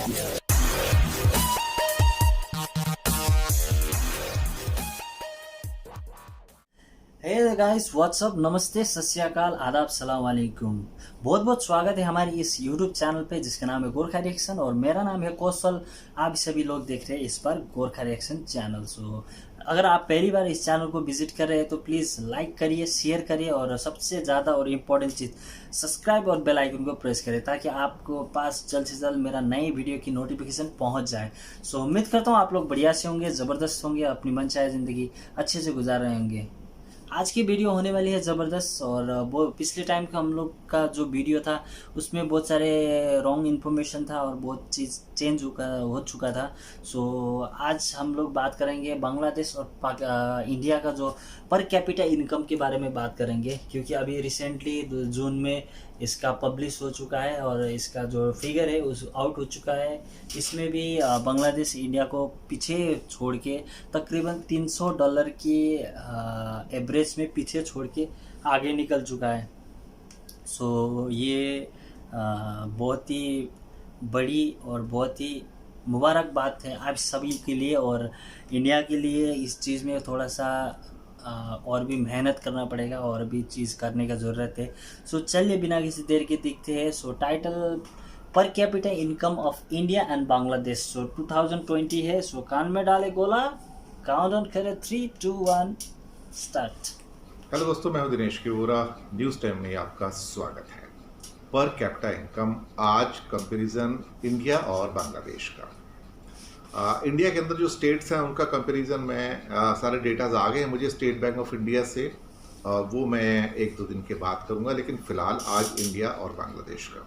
Hey guys what's up, नमस्ते, सत श्री अकाल, आदाब, सलाम वालेकुम। बहुत बहुत स्वागत है हमारे इस यूट्यूब चैनल पे जिसका नाम है गोरखा रिएक्शन और मेरा नाम है कौशल। आप सभी लोग देख रहे हैं इस पर गोरखा रिएक्शन चैनल। सो अगर आप पहली बार इस चैनल को विजिट कर रहे हैं तो प्लीज़ लाइक करिए, शेयर करिए और सबसे ज़्यादा और इम्पोर्टेंट चीज़ सब्सक्राइब और बेल आइकन को प्रेस करें ताकि आपको पास जल्द से जल्द मेरा नई वीडियो की नोटिफिकेशन पहुंच जाए। सो उम्मीद करता हूँ आप लोग बढ़िया से होंगे, ज़बरदस्त होंगे, अपनी मनचाहे ज़िंदगी अच्छे से गुजार रहे होंगे। आज की वीडियो होने वाली है ज़बरदस्त और वो पिछले टाइम का हम लोग का जो वीडियो था उसमें बहुत सारे रॉन्ग इन्फॉर्मेशन था और बहुत चीज़ चेंज हो चुका था। सो आज हम लोग बात करेंगे बांग्लादेश और इंडिया का जो पर कैपिटा इनकम के बारे में बात करेंगे, क्योंकि अभी रिसेंटली जून में इसका पब्लिश हो चुका है और इसका जो फिगर है उस आउट हो चुका है। इसमें भी बांग्लादेश इंडिया को पीछे छोड़ के तकरीबन $300 की एवरेज में पीछे छोड़ के आगे निकल चुका है। सो ये बहुत ही बड़ी और बहुत ही मुबारक बात है आप सभी के लिए और इंडिया के लिए। इस चीज़ में थोड़ा सा और भी मेहनत करना पड़ेगा और भी चीज़ करने का ज़रूरत है। सो चलिए बिना किसी देर के देखते हैं। So title per capita income of India and Bangladesh. So 2020 है। सो कान में डाले गोला, काउंटडाउन करे 3, 2, 1 स्टार्ट। हेलो दोस्तों, मैं हूं दिनेश किवोरा। न्यूज़ टाइम में आपका स्वागत है। पर कैपिटा इनकम आज कंपैरिजन इंडिया और बांग्लादेश का। इंडिया के अंदर जो स्टेट्स हैं उनका कंपैरिजन में सारे डेटाज आ गए हैं मुझे स्टेट बैंक ऑफ इंडिया से। वो मैं 1-2 दिन के बाद करूंगा, लेकिन फिलहाल आज इंडिया और बांग्लादेश का।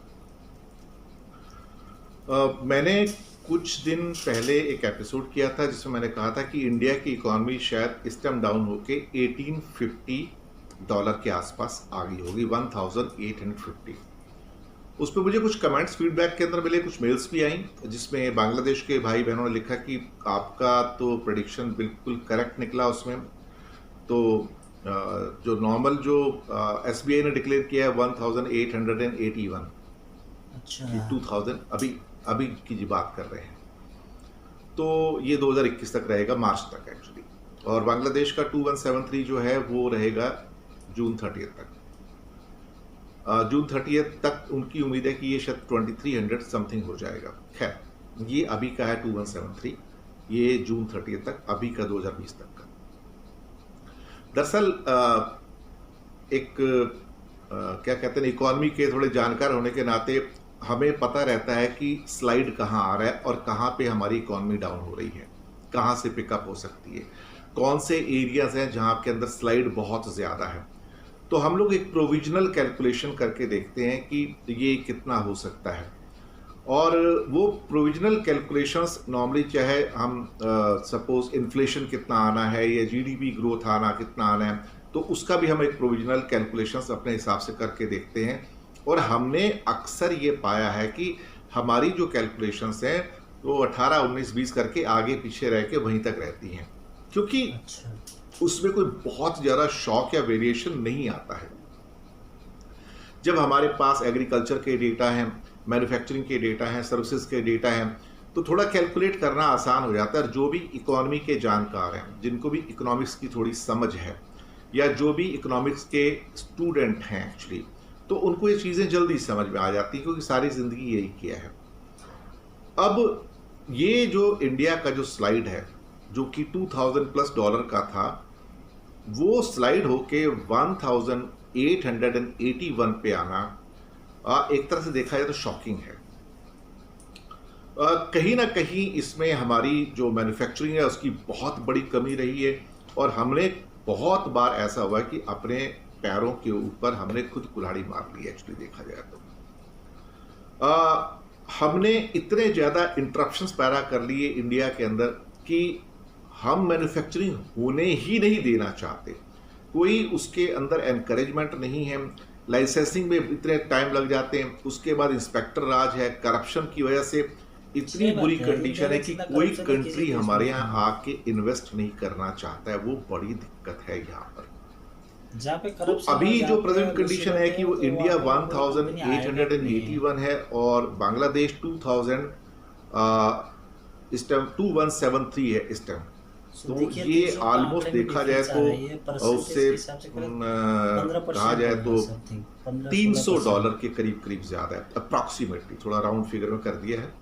मैंने कुछ दिन पहले एक एपिसोड किया था जिसमें मैंने कहा था कि इंडिया की इकॉनमी शायद इस टाइम डाउन होके $1850 के आसपास आ गई होगी, 1850। उस पर मुझे कुछ कमेंट्स फीडबैक के अंदर मिले, कुछ मेल्स भी आई जिसमें बांग्लादेश के भाई बहनों ने लिखा कि आपका तो प्रेडिक्शन बिल्कुल करेक्ट निकला। उसमें तो जो नॉर्मल जो SBI ने डिक्लेयर किया है 1881। अच्छा, 2000 अभी की जी बात कर रहे हैं, तो ये 2021 तक रहेगा, मार्च तक एक्चुअली। और बांग्लादेश का 2173 जो है वो रहेगा जून 30 तक। जून 30 तक उनकी उम्मीद है कि ये शायद 2300 समथिंग हो जाएगा। खैर, ये अभी का है 2173, ये जून 30 तक, अभी का 2020 तक का। दरअसल एक क्या कहते हैं, इकॉनमी के थोड़े जानकार होने के नाते हमें पता रहता है कि स्लाइड कहाँ आ रहा है और कहाँ पे हमारी इकॉनमी डाउन हो रही है, कहाँ से पिकअप हो सकती है, कौन से एरियाज हैं जहाँ के अंदर स्लाइड बहुत ज़्यादा है। तो हम लोग एक प्रोविजनल कैलकुलेशन करके देखते हैं कि ये कितना हो सकता है। और वो प्रोविजनल कैलकुलेशंस नॉर्मली चाहे हम सपोज इन्फ्लेशन कितना आना है या GDP ग्रोथ आना कितना आना है, तो उसका भी हम एक प्रोविजनल कैलकुलेशंस अपने हिसाब से करके देखते हैं। और हमने अक्सर ये पाया है कि हमारी जो कैलकुलेशंस हैं वो 18, 19, 20 करके आगे पीछे रह के वहीं तक रहती हैं, क्योंकि उसमें कोई बहुत ज़्यादा शॉक या वेरिएशन नहीं आता है। जब हमारे पास एग्रीकल्चर के डेटा हैं, मैन्युफैक्चरिंग के डेटा हैं, सर्विसेज के डेटा हैं, तो थोड़ा कैलकुलेट करना आसान हो जाता है। जो भी इकोनॉमी के जानकार हैं, जिनको भी इकोनॉमिक्स की थोड़ी समझ है, या जो भी इकोनॉमिक्स के स्टूडेंट हैं एक्चुअली, तो उनको ये चीज़ें जल्दी समझ में आ जाती हैं, क्योंकि सारी ज़िंदगी यही किया है। अब ये जो इंडिया का जो स्लाइड है जो कि $2000+ का था, वो स्लाइड होके 1881 पे आना एक तरह से देखा जाए तो शॉकिंग है। कहीं ना कहीं इसमें हमारी जो मैन्युफैक्चरिंग है उसकी बहुत बड़ी कमी रही है, और हमने बहुत बार ऐसा हुआ कि अपने पैरों के ऊपर हमने खुद कुल्हाड़ी मार ली एक्चुअली देखा जाए तो। हमने इतने ज़्यादा इंटरप्शंस पैदा कर लिए इंडिया के अंदर कि हम मैन्युफैक्चरिंग होने ही नहीं देना चाहते। कोई उसके अंदर एनकरेजमेंट नहीं है, लाइसेंसिंग में इतने टाइम लग जाते हैं, उसके बाद इंस्पेक्टर राज है, करप्शन की वजह से इतनी बुरी कंडीशन है कि कोई कंट्री हमारे यहाँ आके इन्वेस्ट नहीं करना चाहता है। वो बड़ी दिक्कत है यहाँ पर। तो अभी जो प्रेजेंट कंडीशन है कि वो इंडिया 1881 है और बांग्लादेश 2000 इस टाइम 2173 है इस टाइम। तो देखिए ये 300 का ऑलमोस्ट आंकड़े में देखा जाए डिफरेंस आ रही है, तो परसेंटेज उससे के हिसाब से कहा 15% जाए होगा तो समथिंग, 15-16% $300 के करीब करीब ज़्यादा है, अप्रॉक्सीमेटली, थोड़ा राउंड फिगर में कर दिया है,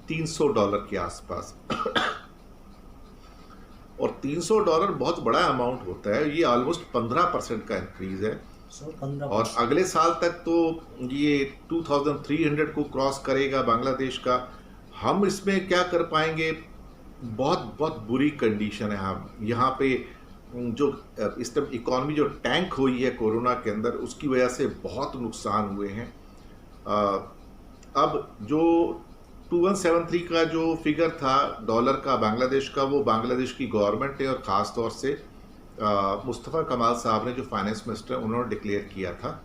$300 के आसपास। और $300 बहुत बड़ा अमाउंट होता है, ये ऑलमोस्ट 15% का इंक्रीज है। और 15%। अगले साल तक तो ये 2300 को क्रॉस करेगा बांग्लादेश का। हम इसमें क्या कर पाएंगे, बहुत बहुत बुरी कंडीशन है। हम यहाँ पे जो इस टाइम इकॉनमी जो टैंक हुई है कोरोना के अंदर, उसकी वजह से बहुत नुकसान हुए हैं। अब जो 2173 का जो फिगर था डॉलर का बांग्लादेश का, वो बांग्लादेश की गवर्नमेंट ने और ख़ास तौर से मुस्तफ़ा कमाल साहब ने जो फाइनेंस मिनिस्टर उन्होंने डिक्लेयर किया था,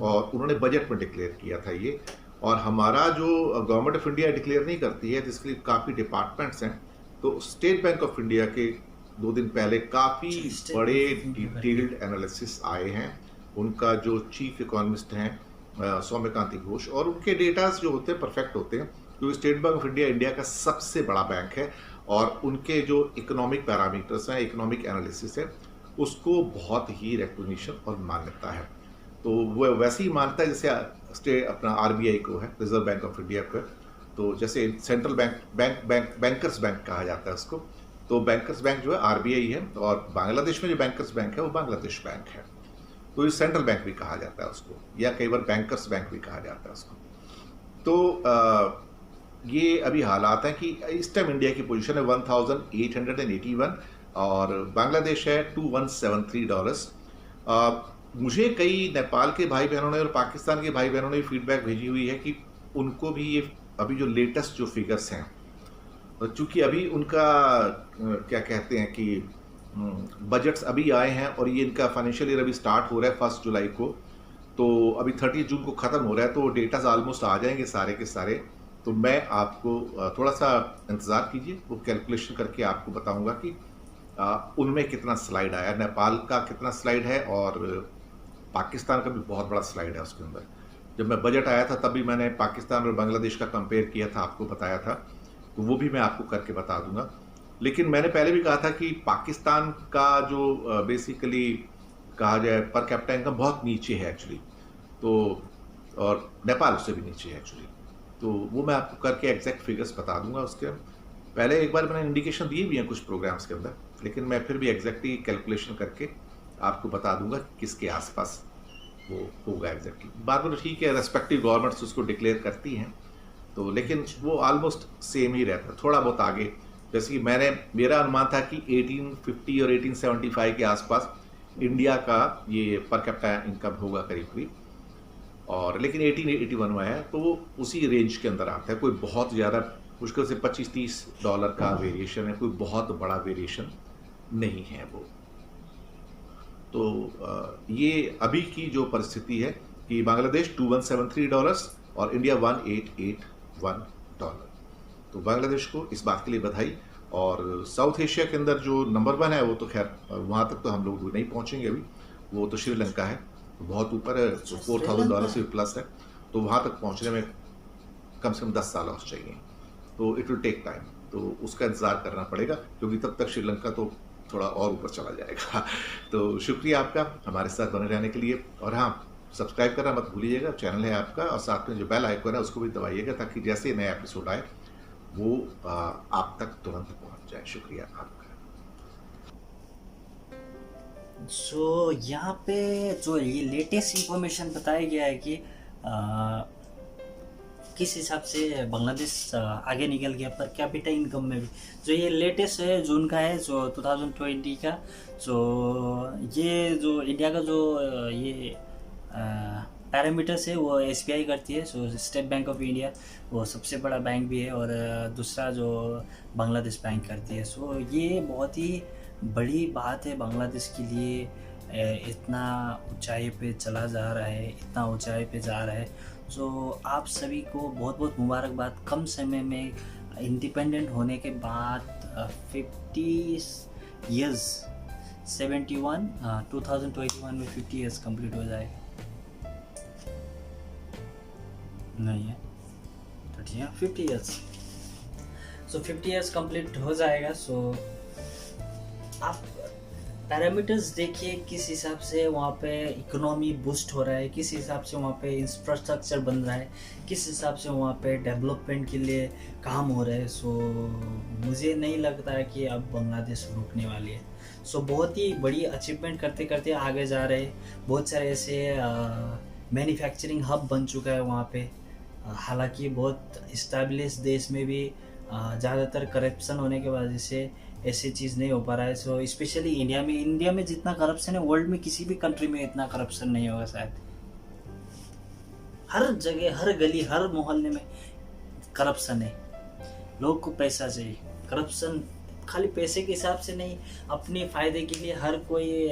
और उन्होंने बजट में डिक्लेयर किया था ये। और हमारा जो गवर्नमेंट ऑफ इंडिया डिक्लेयर नहीं करती है, जिसके लिए काफ़ी डिपार्टमेंट्स हैं, तो स्टेट बैंक ऑफ इंडिया के 2 दिन पहले काफ़ी बड़े डिटेल्ड एनालिसिस आए हैं। उनका जो चीफ इकोनॉमिस्ट हैं सौम्यकांति घोष, और उनके डेटास जो होते हैं परफेक्ट होते हैं, क्योंकि state bank of India India का सबसे बड़ा बैंक है, और उनके जो इकोनॉमिक पैरामीटर्स हैं, इकोनॉमिक एनालिसिस है, उसको बहुत ही रिकॉग्निशन और मान्यता है। तो वो वैसे ही मानता है जैसे स्टेट अपना आरबीआई को है, रिजर्व बैंक ऑफ इंडिया को है। तो जैसे सेंट्रल बैंकर्स बैंक कहा जाता है उसको, तो बैंकर्स बैंक जो है आरबीआई है, और बांग्लादेश में जो बैंकर्स बैंक है वो बांग्लादेश बैंक है। तो ये सेंट्रल बैंक भी कहा जाता है उसको, या कई बार बैंकर्स बैंक भी कहा जाता है उसको। तो ये अभी हालात हैं कि इस टाइम इंडिया की पोजीशन है 1881 और बांग्लादेश है $2173। मुझे कई नेपाल के भाई बहनों ने और पाकिस्तान के भाई बहनों ने फीडबैक भेजी हुई है कि उनको भी ये अभी जो लेटेस्ट जो फिगर्स हैं, चूँकि अभी उनका क्या कहते हैं कि बजट्स अभी आए हैं, और ये इनका फाइनेंशियल ईयर अभी स्टार्ट हो रहा है 1 जुलाई को, तो अभी 30 जून को ख़त्म हो रहा है, तो डेटाज ऑलमोस्ट आ जाएंगे सारे के सारे। तो मैं आपको थोड़ा सा इंतज़ार कीजिए, वो कैलकुलेशन करके आपको बताऊंगा कि उनमें कितना स्लाइड आया, नेपाल का कितना स्लाइड है, और पाकिस्तान का भी बहुत बड़ा स्लाइड है उसके अंदर। जब मैं बजट आया था तब भी मैंने पाकिस्तान और बांग्लादेश का कंपेयर किया था, आपको बताया था, तो वो भी मैं आपको करके बता दूंगा। लेकिन मैंने पहले भी कहा था कि पाकिस्तान का जो बेसिकली कहा जाए पर कैपिटा इनकम बहुत नीचे है एक्चुअली, तो और नेपाल उससे भी नीचे है एक्चुअली। तो वो मैं आपको करके एग्जैक्ट फिगर्स बता दूंगा। उसके पहले एक बार मैंने इंडिकेशन दिए भी हैं कुछ प्रोग्राम्स के अंदर, लेकिन मैं फिर भी एग्जैक्टली कैलकुलेशन करके आपको बता दूंगा किसके आसपास वो होगा एग्जैक्टली। बात तो ठीक है, रेस्पेक्टिव गवर्नमेंट्स उसको डिक्लेयर करती हैं, तो लेकिन वो ऑलमोस्ट सेम ही रहता है, थोड़ा बहुत आगे। जैसे कि मेरा अनुमान था कि 1850 और 1875 के आसपास इंडिया का ये पर कैपिटा इनकम होगा करीब करीब, और लेकिन 1881 में है, तो वो उसी रेंज के अंदर आता है। कोई बहुत ज़्यादा मुश्किल से $25-30 का वेरिएशन है, कोई बहुत बड़ा वेरिएशन नहीं है वो। तो ये अभी की जो परिस्थिति है कि बांग्लादेश $2173 और इंडिया $1881। तो बांग्लादेश को इस बात के लिए बधाई। और साउथ एशिया के अंदर जो नंबर 1 है वो तो खैर वहाँ तक तो हम लोग नहीं पहुँचेंगे अभी, वो तो श्रीलंका है, बहुत ऊपर है, तो $4000 से प्लस है, तो वहाँ तक पहुँचने में कम से कम 10 साल और चाहिए, तो इट विल टेक टाइम। तो उसका इंतज़ार करना पड़ेगा, क्योंकि तब तक श्रीलंका तो थोड़ा और ऊपर चला जाएगा। तो शुक्रिया आपका हमारे साथ बने रहने के लिए, और हाँ, सब्सक्राइब करना मत भूलिएगा, चैनल है आपका, और साथ में जो बेल आइकन है उसको भी दबाइएगा, ताकि जैसे नया एपिसोड आए वो आप तक तुरंत पहुँच जाए। शुक्रिया आपका। सो यहाँ पे जो ये लेटेस्ट इंफॉर्मेशन बताया गया है कि किस हिसाब से बांग्लादेश आगे निकल गया पर कैपिटा इनकम में भी। जो ये लेटेस्ट है जून का है, जो 2020 का, जो ये जो इंडिया का जो ये पैरामीटर्स है वो एसबीआई करती है। सो स्टेट बैंक ऑफ इंडिया वो सबसे बड़ा बैंक भी है, और दूसरा जो बांग्लादेश बैंक करती है। सो ये बहुत ही बड़ी बात है बांग्लादेश के लिए, इतना ऊंचाई पे चला जा रहा है, इतना ऊंचाई पे जा रहा है। सो आप सभी को बहुत बहुत मुबारकबाद। कम समय में इंडिपेंडेंट होने के बाद 50 इयर्स 2021 में 50 इयर्स कंप्लीट हो जाएगा। नहीं है तो ठीक है 50 इयर्स सो 50 ईयर्स कंप्लीट हो जाएगा। सो आप पैरामीटर्स देखिए किस हिसाब से वहाँ पे इकोनॉमी बूस्ट हो रहा है, किस हिसाब से वहाँ पे इंफ्रास्ट्रक्चर बन रहा है, किस हिसाब से वहाँ पे डेवलपमेंट के लिए काम हो रहा है। सो मुझे नहीं लगता है कि अब बांग्लादेश रुकने वाली है। सो बहुत ही बड़ी अचीवमेंट करते करते आगे जा रहे हैं। बहुत सारे ऐसे मैन्युफैक्चरिंग हब बन चुका है वहाँ पे। हालांकि बहुत इस्टेब्लिश देश में भी ज़्यादातर करप्शन होने की वजह से ऐसी चीज़ नहीं हो पा रहा है। सो स्पेशली इंडिया में जितना करप्शन है वर्ल्ड में किसी भी कंट्री में इतना करप्शन नहीं होगा शायद। हर जगह, हर गली, हर मोहल्ले में करप्शन है। लोग को पैसा चाहिए। करप्शन खाली पैसे के हिसाब से नहीं, अपने फ़ायदे के लिए हर कोई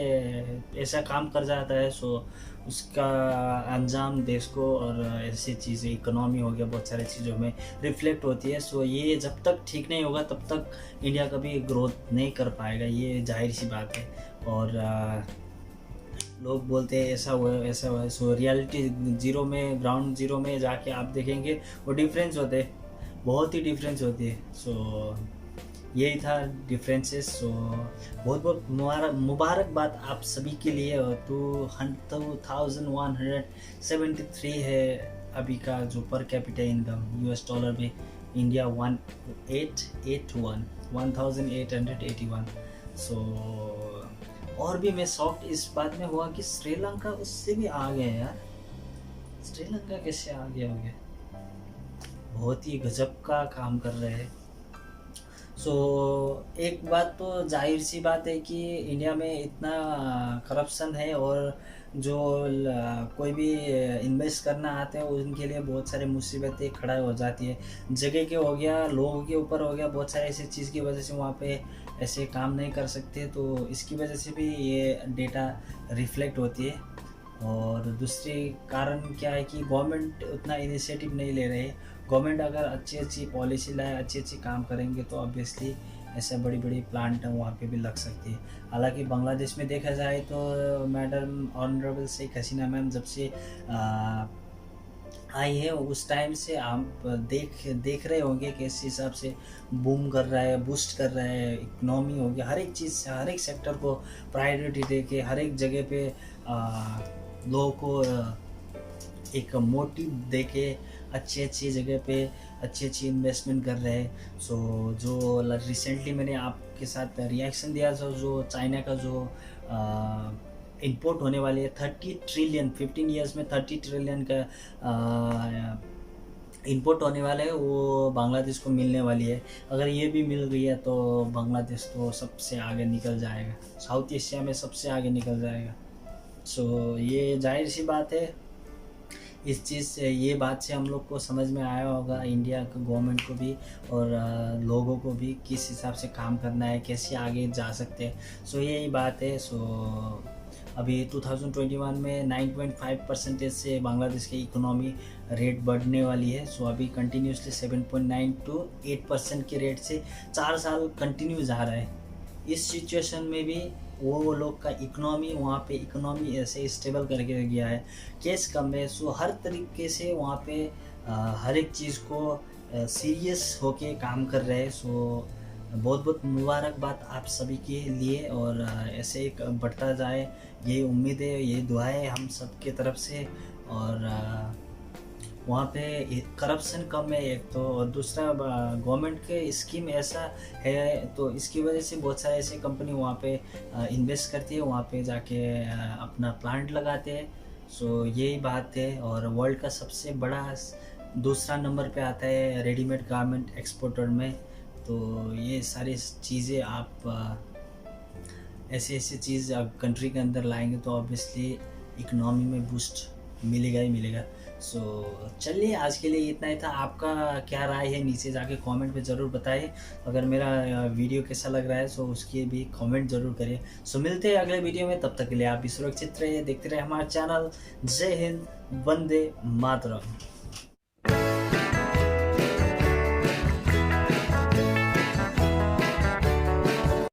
ऐसा काम कर जाता है। सो उसका अंजाम देश को और ऐसी चीज़ें, इकोनॉमी हो गया, बहुत सारी चीज़ों में रिफ्लेक्ट होती है। सो ये जब तक ठीक नहीं होगा तब तक इंडिया कभी ग्रोथ नहीं कर पाएगा, ये जाहिर सी बात है। और लोग बोलते हैं ऐसा हुआ ऐसा हुआ। सो रियलिटी जीरो में, ग्राउंड जीरो में जाके आप देखेंगे वो डिफरेंस होते हैं, बहुत ही डिफरेंस होती है। सो यही था डिफरेंसेस। सो बहुत बहुत मुबारकबाद आप सभी के लिए। 2173 है अभी का जो पर कैपिटा इनकम US डॉलर में। इंडिया 1881। सो और भी मैं शॉक्ड इस बात में हुआ कि श्रीलंका उससे भी आगे है यार। श्रीलंका कैसे आगे हो गया, बहुत ही गजब का काम कर रहे हैं। सो एक बात तो जाहिर सी बात है कि इंडिया में इतना करप्शन है और जो कोई भी इन्वेस्ट करना आते हैं उनके लिए बहुत सारी मुसीबतें खड़ा हो जाती है। जगह के हो गया, लोगों के ऊपर हो गया, बहुत सारे ऐसी चीज़ की वजह से वहाँ पे ऐसे काम नहीं कर सकते। तो इसकी वजह से भी ये डेटा रिफ्लेक्ट होती है। और दूसरी कारण क्या है कि गवर्नमेंट उतना इनिशिएटिव नहीं ले रहे। गवर्नमेंट अगर अच्छी अच्छी पॉलिसी लाए, अच्छी अच्छी काम करेंगे तो ऑब्वियसली ऐसे बड़ी बड़ी प्लांट वहाँ पे भी लग सकती है। हालांकि बांग्लादेश में देखा जाए तो madam honourable Sheikh Hasina ma'am जब से आई है उस टाइम से आप देख रहे होंगे कि इस हिसाब से बूम कर रहा है, बूस्ट कर रहा है। इकोनॉमी हो गया, हर एक चीज़ से, हर एक सेक्टर को प्रायोरिटी दे के, हर एक जगह पे लोगों को एक मोटिव दे के अच्छी अच्छी जगह पे अच्छी अच्छी इन्वेस्टमेंट कर रहे हैं। सो जो रिसेंटली मैंने आपके साथ रिएक्शन दिया था, जो चाइना का जो इंपोर्ट होने वाली है 30 ट्रिलियन, 15 ईयर्स में 30 ट्रिलियन का इंपोर्ट होने वाला है, वो बांग्लादेश को मिलने वाली है। अगर ये भी मिल गई है तो बांग्लादेश तो सबसे आगे निकल जाएगा, साउथ एशिया में सबसे आगे निकल जाएगा। सो ये जाहिर सी बात है। इस चीज़ से, ये बात से हम लोग को समझ में आया होगा, इंडिया के गवर्नमेंट को भी और लोगों को भी, किस हिसाब से काम करना है, कैसे आगे जा सकते हैं। सो यही बात है। सो अभी 2021 में 9.5% से बांग्लादेश की इकोनॉमी रेट बढ़ने वाली है। सो अभी कंटिन्यूसली 7.9 to 8% के रेट से 4 साल कंटिन्यू जा रहा है। इस सिचुएशन में भी वो लोग का इकोनॉमी, वहाँ पे इकोनॉमी ऐसे स्टेबल करके गया है, केस कम है। सो हर तरीके से वहाँ पे हर एक चीज़ को सीरियस होके काम कर रहे हैं। सो बहुत बहुत मुबारकबाद आप सभी के लिए। और ऐसे एक बढ़ता जाए, ये उम्मीद है, ये दुआएं हम सब के तरफ से। और वहाँ पे करप्शन कम है एक तो, और दूसरा गवर्नमेंट के स्कीम ऐसा है तो इसकी वजह से बहुत सारे ऐसे कंपनी वहाँ पे इन्वेस्ट करती है, वहाँ पे जाके अपना प्लांट लगाते हैं। सो यही बात है। और वर्ल्ड का सबसे बड़ा दूसरा नंबर पे आता है रेडीमेड गारमेंट एक्सपोर्टर में। तो ये सारी चीज़ें आप ऐसे चीज़ कंट्री के अंदर लाएंगे तो ऑब्वियसली इकोनॉमी में बूस्ट मिलेगा ही मिलेगा। सो चलिए, आज के लिए इतना ही था। आपका क्या राय है नीचे जाके कमेंट में ज़रूर बताइए। अगर मेरा वीडियो कैसा लग रहा है सो उसकी भी कमेंट ज़रूर करिए। सो मिलते हैं अगले वीडियो में, तब तक के लिए आप भी सुरक्षित रहिए, देखते रहिए हमारा चैनल। जय हिंद, वंदे मातरम।